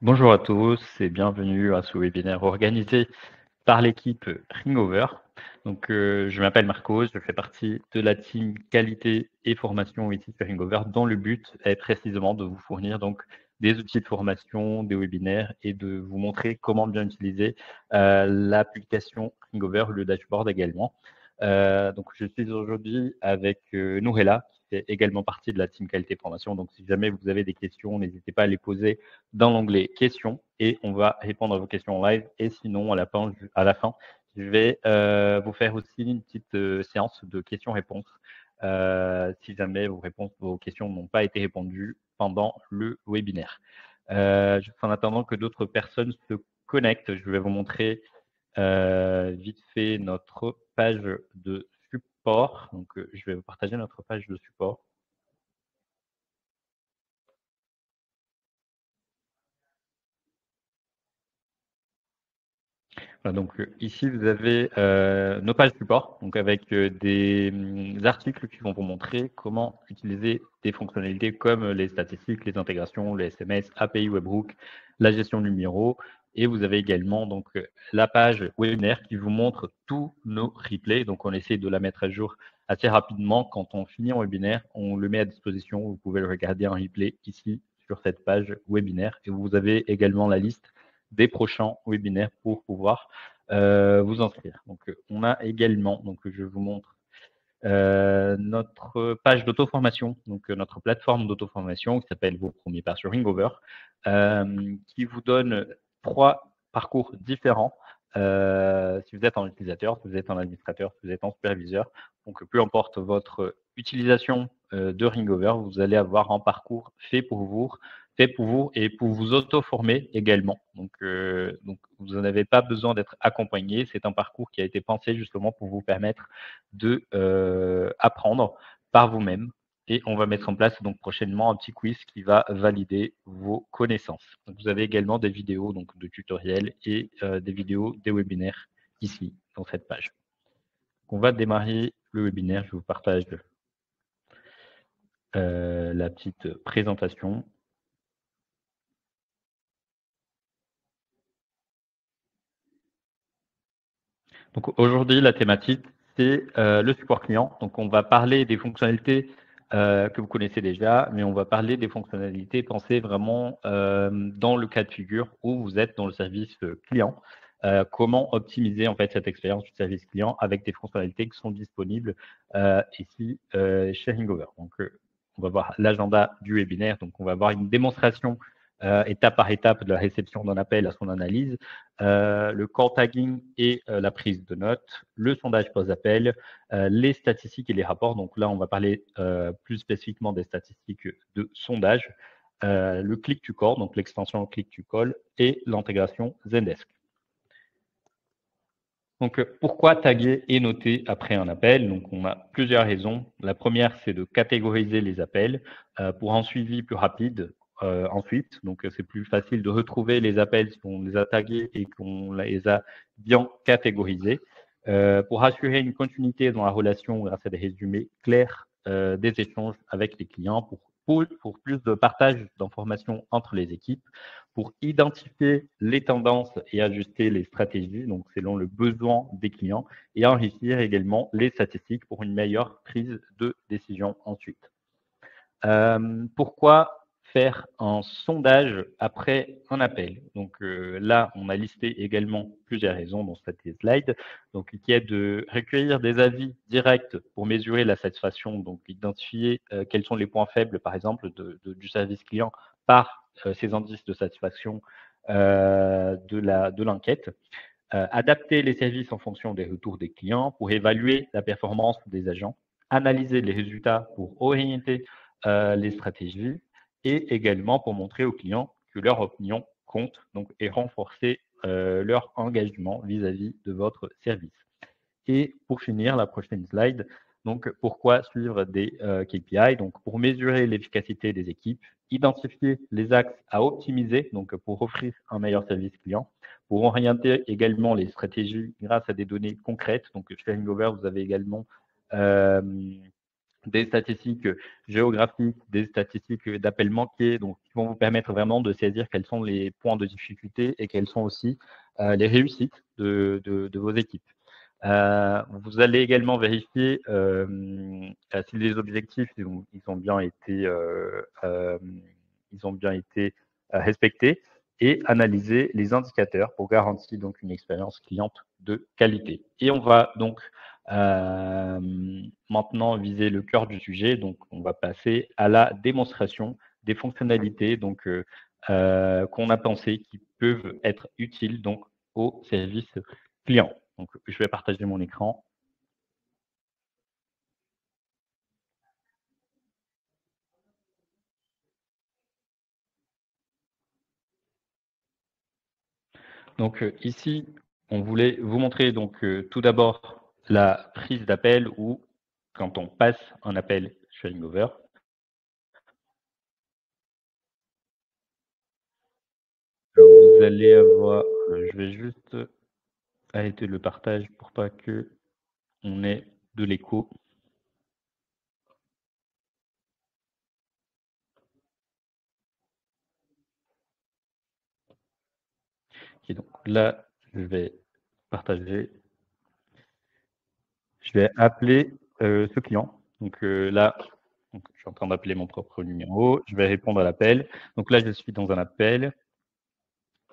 Bonjour à tous et bienvenue à ce webinaire organisé par l'équipe Ringover. Je m'appelle Marco, je fais partie de la team qualité et formation ici sur Ringover, dont le but est précisément de vous fournir des outils de formation, des webinaires et de vous montrer comment bien utiliser l'application Ringover, le dashboard également. Je suis aujourd'hui avec Nourella, qui fait également partie de la team qualité formation. Donc, si jamais vous avez des questions, n'hésitez pas à les poser dans l'onglet questions et on va répondre à vos questions en live. Et sinon, à la fin je vais vous faire aussi une petite séance de questions-réponses si jamais vos questions n'ont pas été répondues pendant le webinaire. Juste en attendant que d'autres personnes se connectent, je vais vous montrer vite fait notre page de support. Je vais vous partager notre page de support. Voilà, ici, vous avez nos pages support, donc avec des articles qui vont vous montrer comment utiliser des fonctionnalités comme les statistiques, les intégrations, les SMS, API Webhook, la gestion de numéros. Et vous avez également la page webinaire qui vous montre tous nos replays. Donc, on essaie de la mettre à jour assez rapidement. Quand on finit un webinaire, on le met à disposition. Vous pouvez le regarder en replay ici sur cette page webinaire. Et vous avez également la liste des prochains webinaires pour pouvoir vous inscrire. On a également, je vous montre notre page d'auto-formation, notre plateforme d'auto-formation qui s'appelle Vos premiers pas sur Ringover, qui vous donne 3 parcours différents. Si vous êtes un utilisateur, si vous êtes un administrateur, si vous êtes un superviseur, peu importe votre utilisation de Ringover, vous allez avoir un parcours fait pour vous et pour vous auto-former également. Vous n'avez pas besoin d'être accompagné. C'est un parcours qui a été pensé justement pour vous permettre de apprendre par vous-même. Et on va mettre en place prochainement un petit quiz qui va valider vos connaissances. Vous avez également des vidéos de tutoriels et des vidéos des webinaires ici, dans cette page. On va démarrer le webinaire. Je vous partage la petite présentation. Donc aujourd'hui, la thématique, c'est le support client. Donc on va parler des fonctionnalités que vous connaissez déjà, mais on va parler des fonctionnalités pensées vraiment dans le cas de figure où vous êtes dans le service client. Comment optimiser en fait cette expérience du service client avec des fonctionnalités qui sont disponibles ici chez Ringover. On va voir l'agenda du webinaire. Donc on va voir une démonstration étape par étape de la réception d'un appel à son analyse, le call tagging et la prise de notes, le sondage post-appel, les statistiques et les rapports. Donc là, on va parler plus spécifiquement des statistiques de sondage, le click to call, donc l'extension click to call et l'intégration Zendesk. Pourquoi taguer et noter après un appel? On a plusieurs raisons. La première, c'est de catégoriser les appels pour un suivi plus rapide ensuite. C'est plus facile de retrouver les appels si on les a tagués et qu'on les a bien catégorisés. Pour assurer une continuité dans la relation grâce à des résumés clairs des échanges avec les clients, pour plus de partage d'informations entre les équipes, pour identifier les tendances et ajuster les stratégies, donc selon le besoin des clients, et enrichir également les statistiques pour une meilleure prise de décision ensuite. Pourquoi faire un sondage après un appel? Là, on a listé également plusieurs raisons dans cette slide, qui est de recueillir des avis directs pour mesurer la satisfaction, donc identifier quels sont les points faibles, par exemple, du service client par ces indices de satisfaction de l'enquête. Adapter les services en fonction des retours des clients pour évaluer la performance des agents, analyser les résultats pour orienter les stratégies et également pour montrer aux clients que leur opinion compte et renforcer leur engagement vis-à-vis de votre service. Et pour finir, la prochaine slide, pourquoi suivre des KPI? Pour mesurer l'efficacité des équipes, identifier les axes à optimiser pour offrir un meilleur service client, pour orienter également les stratégies grâce à des données concrètes. Chez Ringover, vous avez également des statistiques géographiques, des statistiques d'appels manqués, donc qui vont vous permettre vraiment de saisir quels sont les points de difficulté et quelles sont aussi les réussites de vos équipes. Vous allez également vérifier si les objectifs ils ont bien été respectés et analyser les indicateurs pour garantir donc une expérience cliente de qualité. Et on va donc maintenant viser le cœur du sujet. Donc, on va passer à la démonstration des fonctionnalités qu'on a pensé qui peuvent être utiles donc au service client. Donc, je vais partager mon écran. Donc, ici, on voulait vous montrer donc tout d'abord la prise d'appel ou quand on passe un appel sharing over. Alors, vous allez avoir, je vais juste arrêter le partage pour pas que on ait de l'écho. Et donc là, je vais partager. Je vais appeler ce client. Donc là, donc, je suis en train d'appeler mon propre numéro. Je vais répondre à l'appel. Donc là, je suis dans un appel.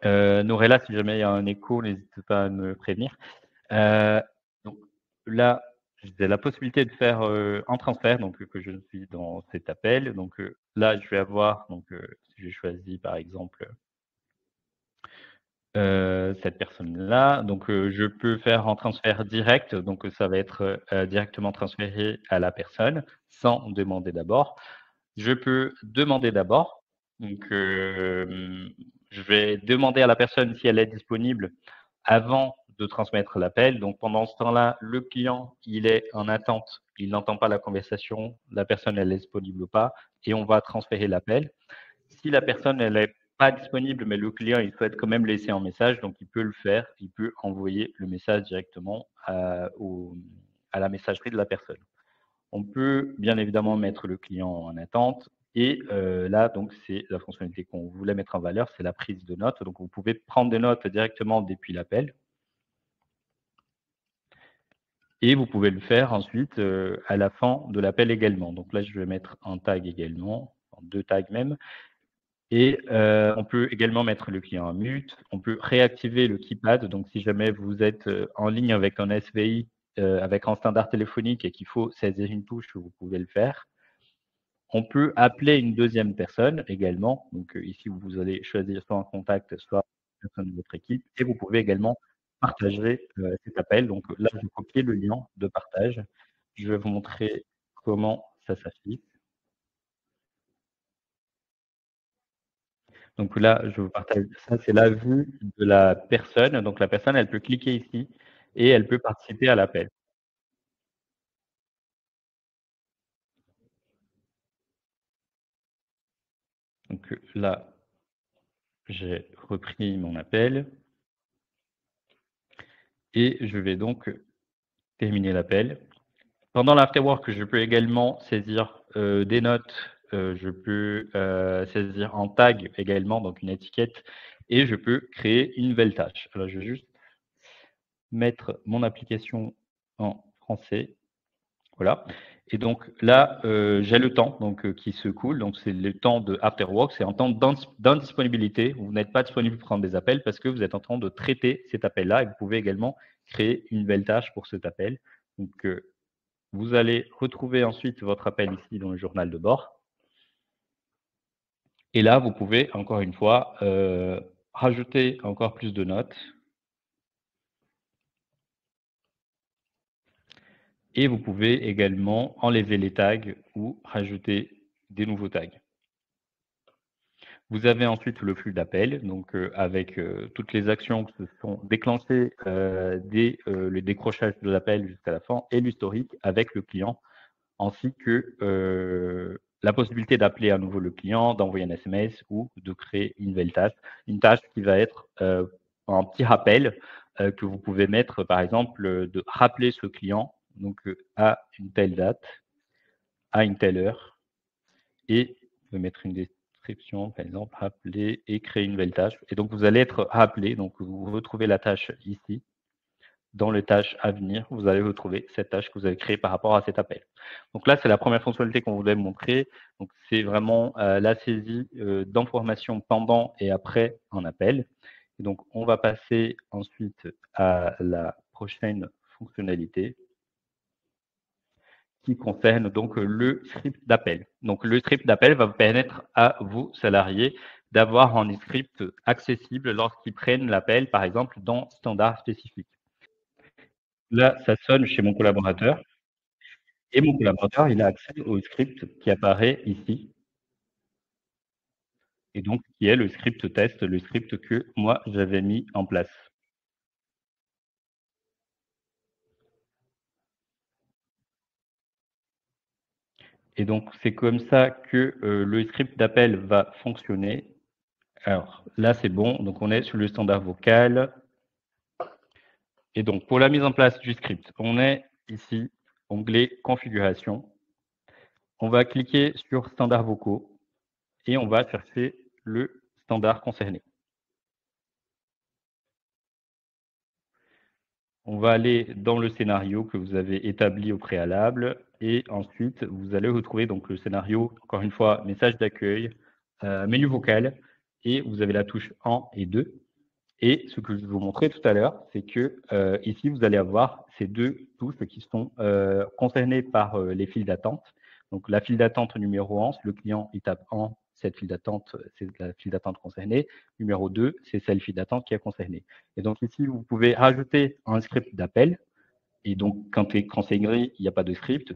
Norella, si jamais il y a un écho, n'hésite pas à me prévenir. Donc là, j'ai la possibilité de faire un transfert, donc que je suis dans cet appel. Donc là, je vais avoir, donc si je choisis par exemple cette personne-là, donc je peux faire un transfert direct, donc ça va être directement transféré à la personne sans demander d'abord. Je peux demander d'abord, donc je vais demander à la personne si elle est disponible avant de transmettre l'appel. Donc pendant ce temps-là, le client, il est en attente, il n'entend pas la conversation, la personne elle est disponible ou pas, et on va transférer l'appel. Si la personne elle est pas disponible, mais le client il souhaite quand même laisser un message, donc il peut le faire, il peut envoyer le message directement à la messagerie de la personne. On peut bien évidemment mettre le client en attente et là donc c'est la fonctionnalité qu'on voulait mettre en valeur, c'est la prise de notes. Donc vous pouvez prendre des notes directement depuis l'appel et vous pouvez le faire ensuite à la fin de l'appel également. Donc là je vais mettre un tag également, 2 tags même. Et on peut également mettre le client en mute. On peut réactiver le keypad. Donc, si jamais vous êtes en ligne avec un SVI, avec un standard téléphonique et qu'il faut saisir une touche, vous pouvez le faire. On peut appeler une deuxième personne également. Donc, ici, vous allez choisir soit un contact, soit une personne de votre équipe. Et vous pouvez également partager cet appel. Donc, là, je vais copier le lien de partage. Je vais vous montrer comment ça s'affiche. Donc là, je vous partage ça, c'est la vue de la personne. Donc la personne, elle peut cliquer ici et elle peut participer à l'appel. Donc là, j'ai repris mon appel et je vais donc terminer l'appel. Pendant l'afterwork, je peux également saisir des notes, je peux saisir en tag également, donc une étiquette, et je peux créer une nouvelle tâche. Alors je vais juste mettre mon application en français. Voilà. Et donc là, j'ai le temps donc, qui se coule. Donc c'est le temps de after work, c'est un temps d'indisponibilité. Vous n'êtes pas disponible pour prendre des appels parce que vous êtes en train de traiter cet appel-là et vous pouvez également créer une nouvelle tâche pour cet appel. Donc vous allez retrouver ensuite votre appel ici dans le journal de bord. Et là, vous pouvez encore une fois rajouter encore plus de notes et vous pouvez également enlever les tags ou rajouter des nouveaux tags. Vous avez ensuite le flux d'appels, donc avec toutes les actions qui se sont déclenchées dès le décrochage de l'appel jusqu'à la fin et l'historique avec le client, ainsi que la possibilité d'appeler à nouveau le client, d'envoyer un SMS ou de créer une tâche qui va être un petit rappel que vous pouvez mettre, par exemple, de rappeler ce client donc à une telle date à une telle heure et je vais mettre une description, par exemple, rappeler et créer une nouvelle tâche. Et donc, vous allez être rappelé. Donc, vous retrouvez la tâche ici. Dans les tâches à venir, vous allez retrouver cette tâche que vous avez créée par rapport à cet appel. Donc là, c'est la première fonctionnalité qu'on voulait montrer. Donc, c'est vraiment la saisie d'informations pendant et après un appel. Et donc, on va passer ensuite à la prochaine fonctionnalité qui concerne donc le script d'appel. Donc, le script d'appel va vous permettre à vos salariés d'avoir un script accessible lorsqu'ils prennent l'appel, par exemple, dans standard spécifique. Là, ça sonne chez mon collaborateur et mon collaborateur, il a accès au script qui apparaît ici et donc qui est le script test, le script que moi j'avais mis en place. Et donc c'est comme ça que, le script d'appel va fonctionner. Alors là, c'est bon, donc on est sur le standard vocal et donc pour la mise en place du script, on est ici, onglet configuration. On va cliquer sur standards vocaux et on va chercher le standard concerné. On va aller dans le scénario que vous avez établi au préalable et ensuite vous allez retrouver donc le scénario, encore une fois, message d'accueil, menu vocal et vous avez la touche 1 et 2. Et ce que je vais vous montrer tout à l'heure, c'est que ici, vous allez avoir ces deux touches qui sont concernées par les files d'attente. Donc, la file d'attente numéro 1, le client, il tape 1, cette file d'attente, c'est la file d'attente concernée. Numéro 2, c'est celle file d'attente qui est concernée. Et donc, ici, vous pouvez rajouter un script d'appel. Et donc, quand c'est gris, il n'y a pas de script.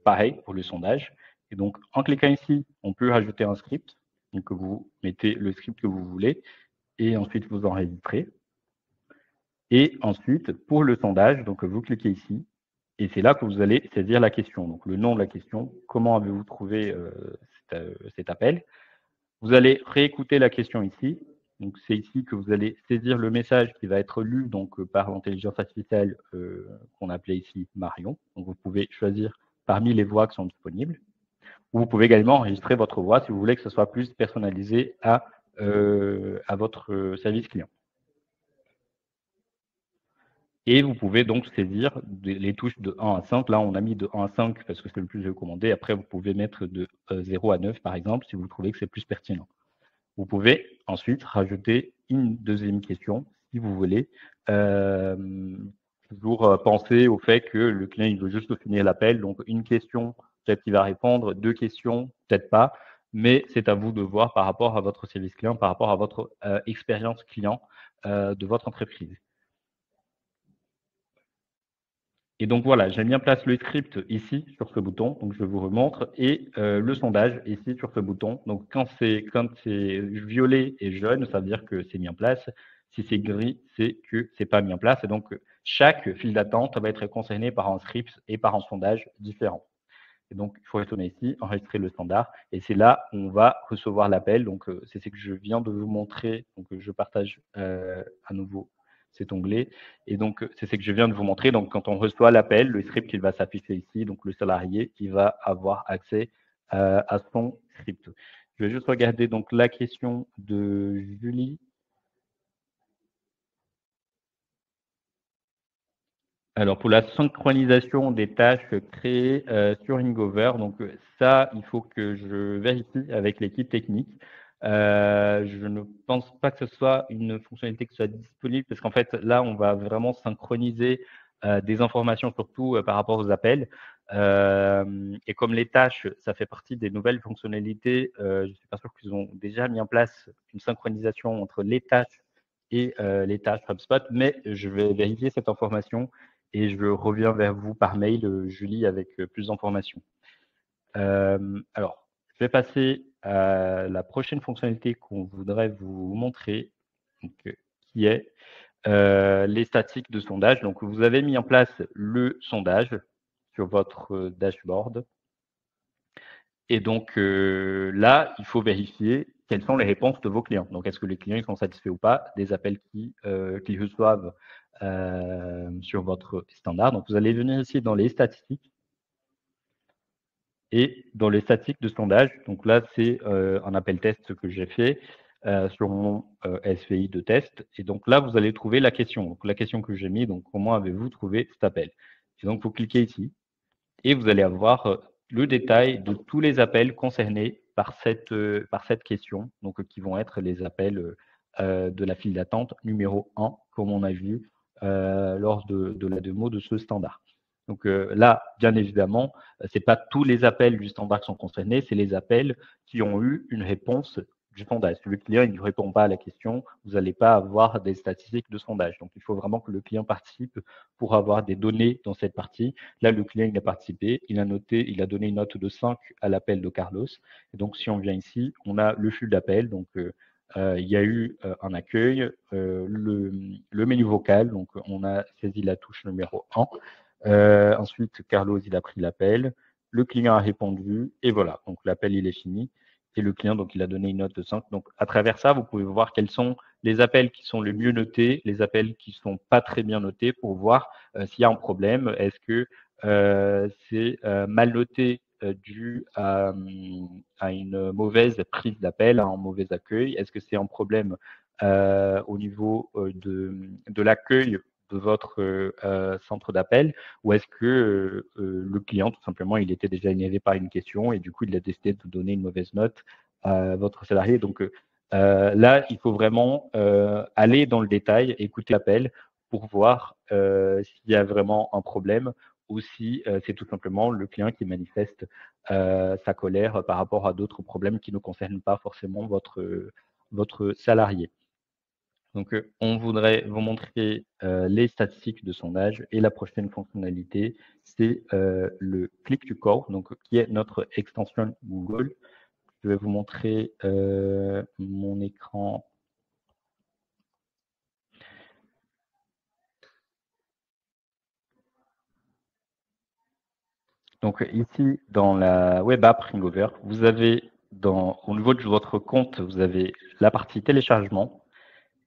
Pareil pour le sondage. Et donc, en cliquant ici, on peut rajouter un script. Donc, vous mettez le script que vous voulez et ensuite vous enregistrez. Et ensuite, pour le sondage, donc vous cliquez ici, et c'est là que vous allez saisir la question. Donc le nom de la question, comment avez-vous trouvé cet appel? Vous allez réécouter la question ici. Donc c'est ici que vous allez saisir le message qui va être lu donc par l'intelligence artificielle qu'on appelait ici Marion. Donc vous pouvez choisir parmi les voix qui sont disponibles. Vous pouvez également enregistrer votre voix si vous voulez que ce soit plus personnalisé à votre service client. Et vous pouvez donc saisir les touches de 1 à 5. Là, on a mis de 1 à 5 parce que c'est le plus recommandé. Après, vous pouvez mettre de 0 à 9, par exemple, si vous trouvez que c'est plus pertinent. Vous pouvez ensuite rajouter une deuxième question, si vous voulez. Toujours penser au fait que le client il veut juste finir l'appel. Donc, une question, peut-être qu'il va répondre. Deux questions, peut-être pas. Mais c'est à vous de voir par rapport à votre service client, par rapport à votre expérience client de votre entreprise. Et donc voilà, j'ai mis en place le script ici sur ce bouton, donc je vous remontre, et le sondage ici sur ce bouton. Donc quand c'est violet et jaune, ça veut dire que c'est mis en place. Si c'est gris, c'est que c'est pas mis en place. Et donc chaque file d'attente va être concernée par un script et par un sondage différent. Et donc il faut retourner ici, enregistrer le standard, et c'est là où on va recevoir l'appel. Donc c'est ce que je viens de vous montrer. Donc je partage à nouveau cet onglet. Et donc, c'est ce que je viens de vous montrer. Donc, quand on reçoit l'appel, le script, il va s'afficher ici. Donc, le salarié, il va avoir accès à son script. Je vais juste regarder donc la question de Julie. Alors, pour la synchronisation des tâches créées sur Ringover, donc ça, il faut que je vérifie avec l'équipe technique. Je ne pense pas que ce soit une fonctionnalité qui soit disponible parce qu'en fait, là, on va vraiment synchroniser des informations, surtout par rapport aux appels. Et comme les tâches, ça fait partie des nouvelles fonctionnalités, je ne suis pas sûr qu'ils ont déjà mis en place une synchronisation entre les tâches et les tâches HubSpot, mais je vais vérifier cette information et je reviens vers vous par mail, Julie, avec plus d'informations. Alors, je vais passer à la prochaine fonctionnalité qu'on voudrait vous montrer, donc, qui est les statistiques de sondage. Donc, vous avez mis en place le sondage sur votre dashboard. Et donc là, il faut vérifier quelles sont les réponses de vos clients. Donc, est-ce que les clients ils sont satisfaits ou pas des appels qu'ils reçoivent sur votre standard. Donc, vous allez venir ici dans les statistiques. Et dans les statistiques de sondage, donc là, c'est un appel test que j'ai fait sur mon SVI de test. Et donc là, vous allez trouver la question. Donc la question que j'ai mis, donc comment avez-vous trouvé cet appel? Et donc, vous cliquez ici et vous allez avoir le détail de tous les appels concernés par cette question, donc qui vont être les appels de la file d'attente numéro 1, comme on a vu lors de la démo de ce standard. Donc là, bien évidemment, ce n'est pas tous les appels du standard qui sont concernés, c'est les appels qui ont eu une réponse du sondage. Si le client il ne répond pas à la question, vous n'allez pas avoir des statistiques de sondage. Donc il faut vraiment que le client participe pour avoir des données dans cette partie. Là, le client il a participé, il a donné une note de 5 à l'appel de Carlos. Et donc, si on vient ici, on a le flux d'appel. Donc, il y a eu un accueil, le menu vocal. Donc, on a saisi la touche numéro 1. Ensuite, Carlos, il a pris l'appel. Le client a répondu. Et voilà. Donc, l'appel, il est fini. Et le client, donc, il a donné une note de 5. Donc, à travers ça, vous pouvez voir quels sont les appels qui sont les mieux notés, les appels qui ne sont pas très bien notés pour voir s'il y a un problème. Est-ce que c'est mal noté dû à une mauvaise prise d'appel, à un mauvais accueil? Est-ce que c'est un problème au niveau de l'accueil de votre centre d'appel, ou est-ce que le client, tout simplement, il était déjà énervé par une question et du coup, il a décidé de donner une mauvaise note à votre salarié? Donc là, il faut vraiment aller dans le détail, écouter l'appel pour voir s'il y a vraiment un problème ou si c'est tout simplement le client qui manifeste sa colère par rapport à d'autres problèmes qui ne concernent pas forcément votre salarié. Donc, on voudrait vous montrer les statistiques de sondage et la prochaine fonctionnalité, c'est le Click to Call, donc, qui est notre extension Google. Je vais vous montrer mon écran. Donc ici, dans la web app Ringover, vous avez au niveau de votre compte, vous avez la partie téléchargement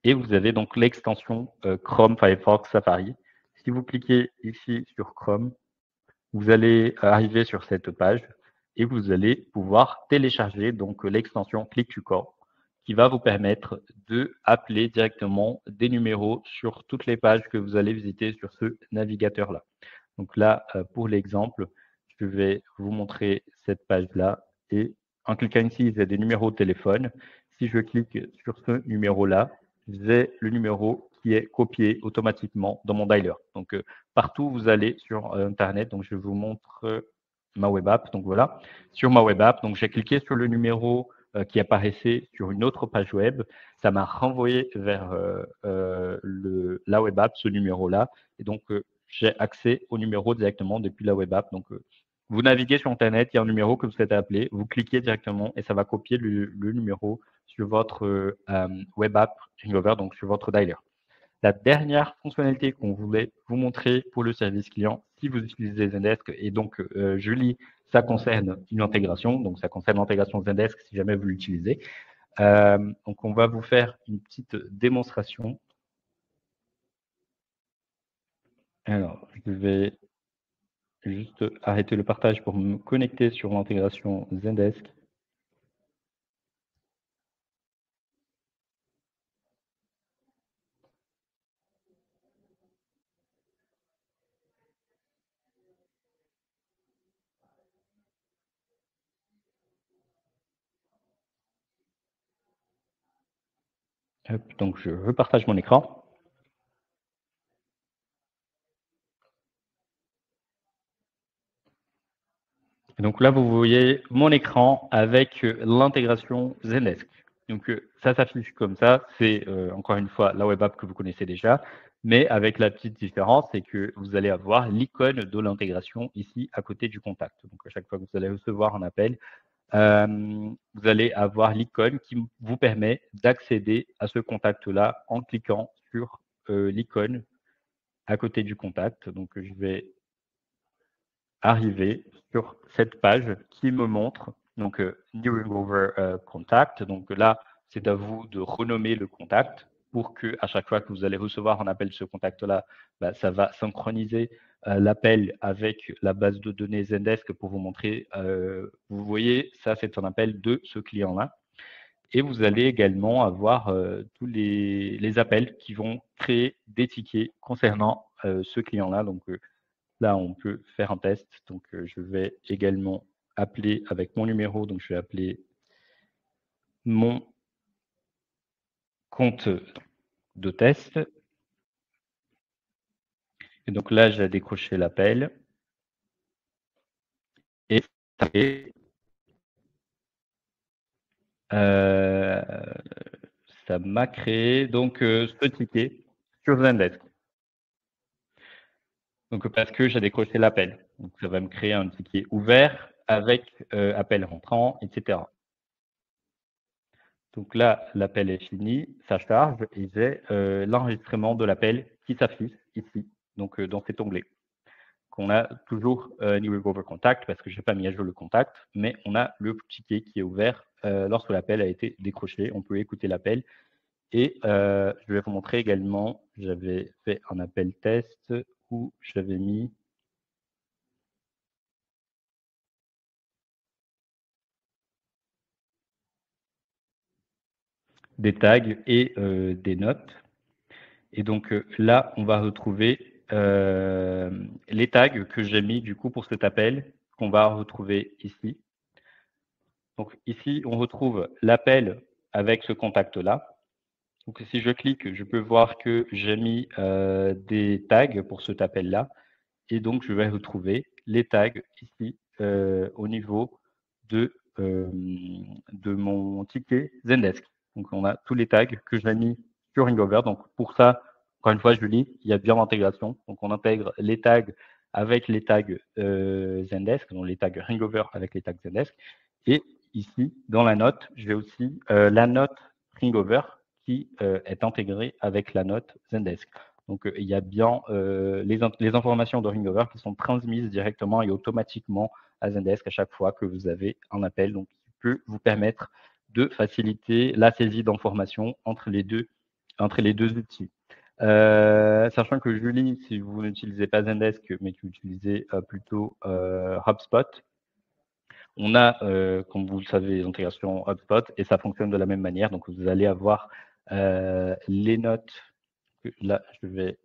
et vous avez donc l'extension Chrome, Firefox, Safari. Si vous cliquez ici sur Chrome, vous allez arriver sur cette page et vous allez pouvoir télécharger donc l'extension Click to Call qui va vous permettre de appeler directement des numéros sur toutes les pages que vous allez visiter sur ce navigateur-là. Donc là, pour l'exemple, je vais vous montrer cette page-là et en cliquant ici, j'ai des numéros de téléphone. Si je clique sur ce numéro-là, j'ai le numéro qui est copié automatiquement dans mon dialer. Donc, partout où vous allez sur Internet, donc je vous montre ma web app. Donc voilà, sur ma web app, donc j'ai cliqué sur le numéro qui apparaissait sur une autre page web. Ça m'a renvoyé vers la web app, ce numéro-là. Et donc, j'ai accès au numéro directement depuis la web app. Donc, vous naviguez sur Internet, il y a un numéro que vous souhaitez appeler, vous cliquez directement et ça va copier le numéro sur votre web app Ringover, donc sur votre dialer. La dernière fonctionnalité qu'on voulait vous montrer pour le service client, si vous utilisez Zendesk, et donc Julie, ça concerne une intégration, donc ça concerne l'intégration Zendesk si jamais vous l'utilisez. Donc on va vous faire une petite démonstration. Alors, je vais juste arrêter le partage pour me connecter sur l'intégration Zendesk. Hop, donc, je repartage mon écran. Donc là, vous voyez mon écran avec l'intégration Zendesk. Donc ça s'affiche comme ça. C'est encore une fois la web app que vous connaissez déjà, mais avec la petite différence, c'est que vous allez avoir l'icône de l'intégration ici à côté du contact. Donc à chaque fois que vous allez recevoir un appel, vous allez avoir l'icône qui vous permet d'accéder à ce contact-là en cliquant sur l'icône à côté du contact. Donc je vais arriver sur cette page qui me montre donc New Ringover Contact. Donc là, c'est à vous de renommer le contact. pour que à chaque fois que vous allez recevoir un appel de ce contact-là, bah, ça va synchroniser l'appel avec la base de données Zendesk pour vous montrer, vous voyez, ça c'est un appel de ce client-là. Et vous allez également avoir tous les appels qui vont créer des tickets concernant ce client-là. Donc là, on peut faire un test. Donc je vais également appeler avec mon numéro. Donc je vais appeler mon compte de test. Et donc là, j'ai décroché l'appel. Et ça m'a créé donc ce ticket sur Zendesk. Donc parce que j'ai décroché l'appel. Donc ça va me créer un ticket ouvert avec appel rentrant, etc. Donc là, l'appel est fini, ça charge et j'ai l'enregistrement de l'appel qui s'affiche ici, donc dans cet onglet. Qu'on a toujours New Recover Contact parce que je n'ai pas mis à jour le contact, mais on a le ticket qui est ouvert lorsque l'appel a été décroché. On peut écouter l'appel et je vais vous montrer également, j'avais fait un appel test où j'avais mis des tags et des notes. Et donc là, on va retrouver les tags que j'ai mis du coup pour cet appel, qu'on va retrouver ici. Donc ici, on retrouve l'appel avec ce contact-là. Donc si je clique, je peux voir que j'ai mis des tags pour cet appel-là. Et donc, je vais retrouver les tags ici au niveau de mon ticket Zendesk. Donc, on a tous les tags que j'ai mis sur Ringover. Donc, pour ça, encore une fois, je lis, il y a bien l'intégration. Donc, on intègre les tags avec les tags Zendesk, donc les tags Ringover avec les tags Zendesk. Et ici, dans la note, j'ai aussi la note Ringover qui est intégrée avec la note Zendesk. Donc, il y a bien les informations de Ringover qui sont transmises directement et automatiquement à Zendesk à chaque fois que vous avez un appel, donc qui peut vous permettre de faciliter la saisie d'informations entre les deux outils. Sachant que Julie, si vous n'utilisez pas Zendesk, mais que vous utilisez plutôt HubSpot, on a, comme vous le savez, l'intégration HubSpot et ça fonctionne de la même manière. Donc, vous allez avoir les notes. Là, je vais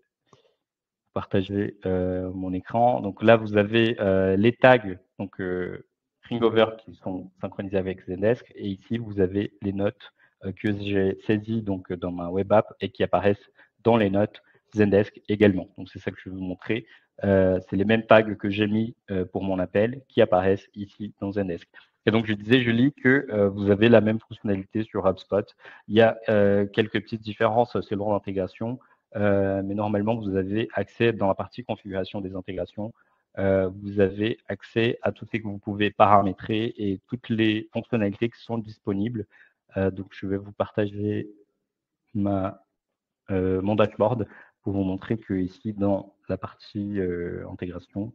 partager mon écran. Donc là, vous avez les tags, donc Ringover qui sont synchronisés avec Zendesk. Et ici, vous avez les notes que j'ai saisies donc, dans ma web app et qui apparaissent dans les notes Zendesk également. Donc c'est ça que je vais vous montrer. C'est les mêmes tags que j'ai mis pour mon appel qui apparaissent ici dans Zendesk. Et donc je disais, Julie, que vous avez la même fonctionnalité sur HubSpot. Il y a quelques petites différences selon l'intégration. Mais normalement, vous avez accès dans la partie configuration des intégrations. Vous avez accès à tout ce que vous pouvez paramétrer et toutes les fonctionnalités qui sont disponibles. Donc, je vais vous partager mon dashboard pour vous montrer que ici, dans la partie intégration,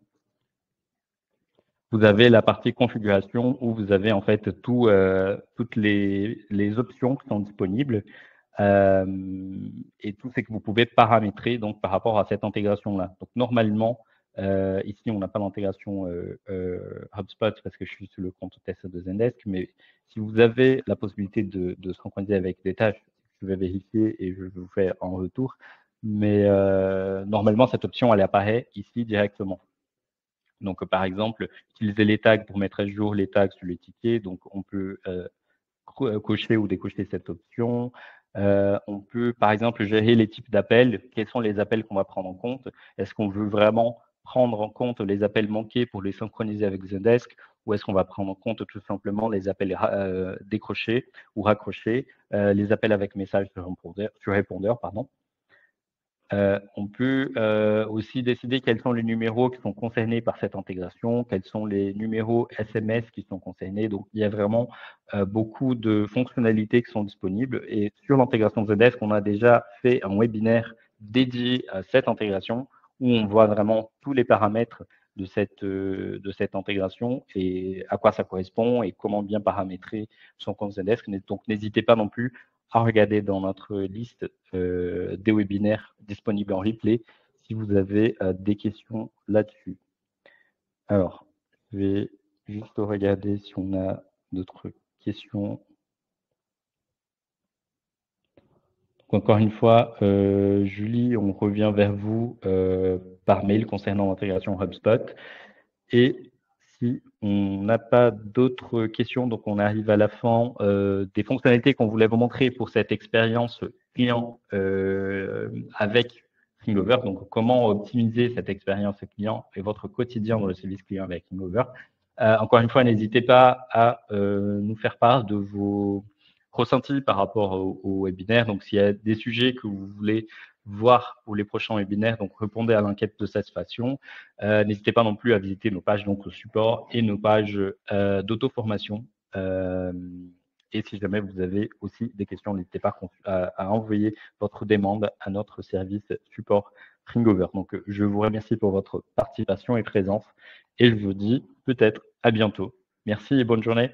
vous avez la partie configuration où vous avez en fait toutes les options qui sont disponibles et tout ce que vous pouvez paramétrer donc par rapport à cette intégration-là. Donc normalement, ici on n'a pas l'intégration HubSpot parce que je suis sur le compte test de Zendesk, mais si vous avez la possibilité de synchroniser avec des tâches, je vais vérifier et je vous fais en retour. Mais normalement, cette option, elle apparaît ici directement. Donc, par exemple, utiliser les tags pour mettre à jour les tags sur les tickets. Donc, on peut cocher ou décocher cette option. On peut, par exemple, gérer les types d'appels. Quels sont les appels qu'on va prendre en compte? Est-ce qu'on veut vraiment prendre en compte les appels manqués pour les synchroniser avec Zendesk ou est-ce qu'on va prendre en compte tout simplement les appels décrochés ou raccrochés, les appels avec message sur répondeur, pardon. On peut aussi décider quels sont les numéros qui sont concernés par cette intégration, quels sont les numéros SMS qui sont concernés. Donc, il y a vraiment beaucoup de fonctionnalités qui sont disponibles. Et sur l'intégration Zendesk, on a déjà fait un webinaire dédié à cette intégration où on voit vraiment tous les paramètres de cette intégration et à quoi ça correspond et comment bien paramétrer son compte Zendesk. Donc, n'hésitez pas non plus à regarder dans notre liste des webinaires disponibles en replay si vous avez des questions là-dessus. Alors, je vais juste regarder si on a d'autres questions. Donc, encore une fois, Julie, on revient vers vous par mail concernant l'intégration HubSpot. Et si on n'a pas d'autres questions, donc on arrive à la fin des fonctionnalités qu'on voulait vous montrer pour cette expérience client avec Ringover. Donc, comment optimiser cette expérience client et votre quotidien dans le service client avec Ringover. Encore une fois, n'hésitez pas à nous faire part de vos ressentis par rapport au webinaire. Donc, s'il y a des sujets que vous voulez voir pour les prochains webinaires, donc répondez à l'enquête de satisfaction. N'hésitez pas non plus à visiter nos pages donc, au support et nos pages d'auto-formation. Et si jamais vous avez aussi des questions, n'hésitez pas à envoyer votre demande à notre service support Ringover. Donc, je vous remercie pour votre participation et présence et je vous dis peut-être à bientôt. Merci et bonne journée.